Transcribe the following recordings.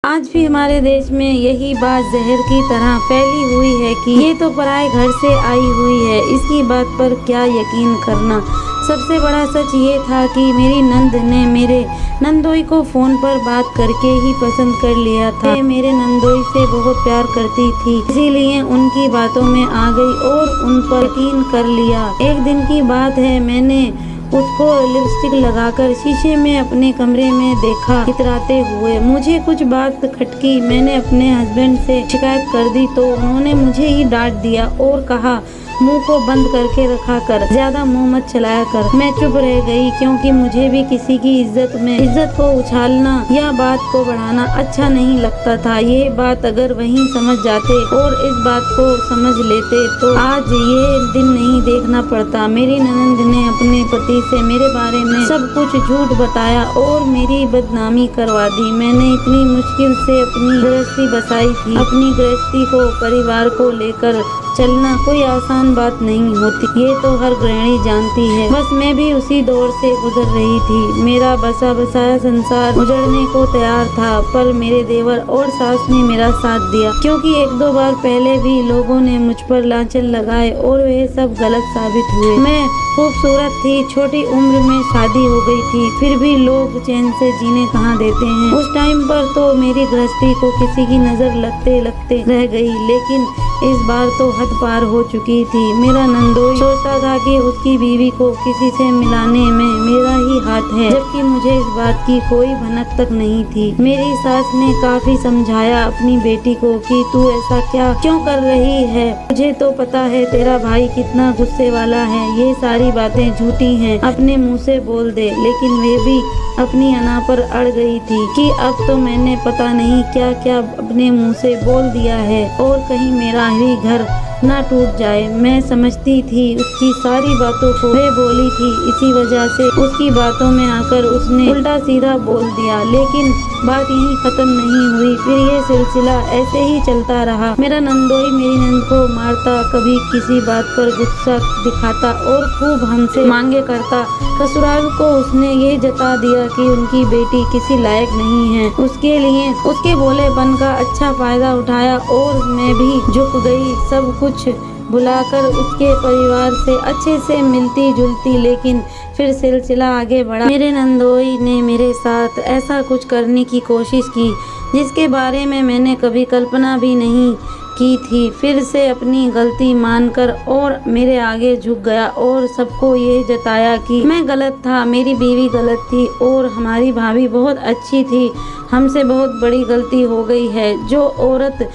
आज भी हमारे देश में यही बात जहर की तरह फैली हुई है कि ये तो पराए घर से आई हुई है, इसकी बात पर क्या यकीन करना। सबसे बड़ा सच ये था कि मेरी नंद ने मेरे नंदोई को फ़ोन पर बात करके ही पसंद कर लिया था। मैं मेरे नंदोई से बहुत प्यार करती थी, इसीलिए उनकी बातों में आ गई और उन पर यकीन कर लिया। एक दिन की बात है, मैंने उसको लिपस्टिक लगाकर शीशे में अपने कमरे में देखा इतराते हुए। मुझे कुछ बात खटकी, मैंने अपने हस्बैंड से शिकायत कर दी तो उन्होंने मुझे ही डांट दिया और कहा मुंह को बंद करके रखा कर, ज्यादा मुंह मत चलाया कर। मैं चुप रह गई क्योंकि मुझे भी किसी की इज्जत को उछालना या बात को बढ़ाना अच्छा नहीं लगता था। ये बात अगर वहीं समझ जाते और इस बात को समझ लेते तो आज ये दिन नहीं देखना पड़ता। मेरी ननद ने अपने पति से मेरे बारे में सब कुछ झूठ बताया और मेरी बदनामी करवा दी। मैंने इतनी मुश्किल से अपनी गृहस्थी बसाई थी। अपनी गृहस्थी को, परिवार को लेकर चलना कोई आसान बात नहीं होती, ये तो हर गृहिणी जानती है। बस मैं भी उसी दौर से गुजर रही थी। मेरा बसा बसाया संसार उजड़ने को तैयार था, पर मेरे देवर और सास ने मेरा साथ दिया, क्योंकि एक दो बार पहले भी लोगों ने मुझ पर लांछन लगाए और वे सब गलत साबित हुए। मैं खूबसूरत थी, छोटी उम्र में शादी हो गई थी, फिर भी लोग चैन से जीने कहाँ देते हैं। उस टाइम पर तो मेरी गृहस्थी को किसी की नजर लगते लगते रह गई, लेकिन इस बार तो हद पार हो चुकी थी। मेरा नंदोई सोचता था कि उसकी बीवी को किसी से मिलाने में मेरा ही हाथ है, जबकि मुझे इस बात की कोई भनक तक नहीं थी। मेरी सास ने काफी समझाया अपनी बेटी को कि तू ऐसा क्यों कर रही है, मुझे तो पता है तेरा भाई कितना गुस्से वाला है, ये सारी बातें झूठी हैं, अपने मुँह से बोल दे। लेकिन वे भी अपनी अना पर अड़ गई थी कि अब तो मैंने पता नहीं क्या क्या अपने मुँह से बोल दिया है और कहीं मेरा ही घर ना टूट जाए। मैं समझती थी उसकी सारी बातों को वे बोली थी, इसी वजह से उसकी बातों में आकर उसने उल्टा सीधा बोल दिया। लेकिन बात यहीं खत्म नहीं हुई, फिर ये सिलसिला ऐसे ही चलता रहा। मेरा नंदोई मेरी नंद को मारता, कभी किसी बात पर गुस्सा दिखाता और खूब हमसे मांगे करता। ससुराल को उसने ये जता दिया कि उनकी बेटी किसी लायक नहीं है। उसके लिए उसके भोलेपन का अच्छा फायदा उठाया और मैं भी झुक गई, सब कुछ बुलाकर उसके परिवार से अच्छे से मिलती जुलती। लेकिन फिर सिलसिला आगे बढ़ा। मेरे नंदोई ने मेरे साथ ऐसा कुछ करने की कोशिश की जिसके बारे में मैंने कभी कल्पना भी नहीं की थी। फिर से अपनी गलती मानकर और मेरे आगे झुक गया और सबको ये जताया कि मैं गलत था, मेरी बीवी गलत थी और हमारी भाभी बहुत अच्छी थी, हमसे बहुत बड़ी गलती हो गई है। जो औरत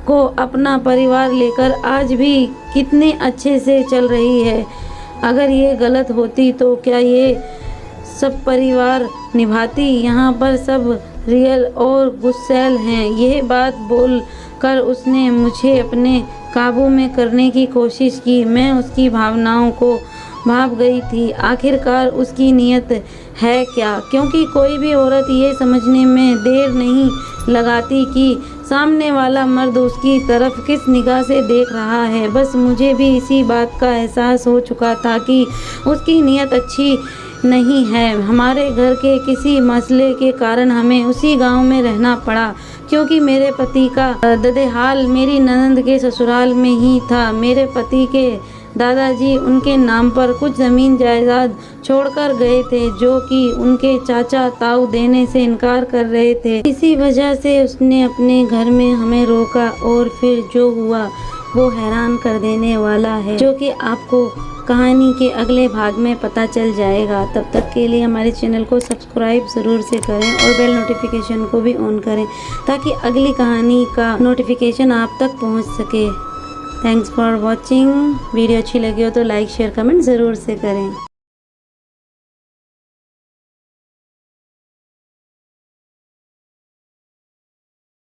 को अपना परिवार लेकर आज भी कितने अच्छे से चल रही है, अगर ये गलत होती तो क्या ये सब परिवार निभाती। यहाँ पर सब रियल और गुस्सैल हैं। ये बात बोल कर उसने मुझे अपने काबू में करने की कोशिश की। मैं उसकी भावनाओं को भाप गई थी। आखिरकार उसकी नीयत है क्या, क्योंकि कोई भी औरत ये समझने में देर नहीं लगाती कि सामने वाला मर्द उसकी तरफ किस निगाह से देख रहा है। बस मुझे भी इसी बात का एहसास हो चुका था कि उसकी नीयत अच्छी नहीं है। हमारे घर के किसी मसले के कारण हमें उसी गांव में रहना पड़ा, क्योंकि मेरे पति का ददेहाल मेरी ननद के ससुराल में ही था। मेरे पति के दादाजी उनके नाम पर कुछ ज़मीन जायदाद छोड़कर गए थे, जो कि उनके चाचा ताऊ देने से इनकार कर रहे थे। इसी वजह से उसने अपने घर में हमें रोका और फिर जो हुआ वो हैरान कर देने वाला है, जो कि आपको कहानी के अगले भाग में पता चल जाएगा। तब तक के लिए हमारे चैनल को सब्सक्राइब ज़रूर से करें और बेल नोटिफिकेशन को भी ऑन करें ताकि अगली कहानी का नोटिफिकेशन आप तक पहुंच सके। Thanks for watching. वीडियो अच्छी लगी हो तो लाइक शेयर कमेंट ज़रूर से करें।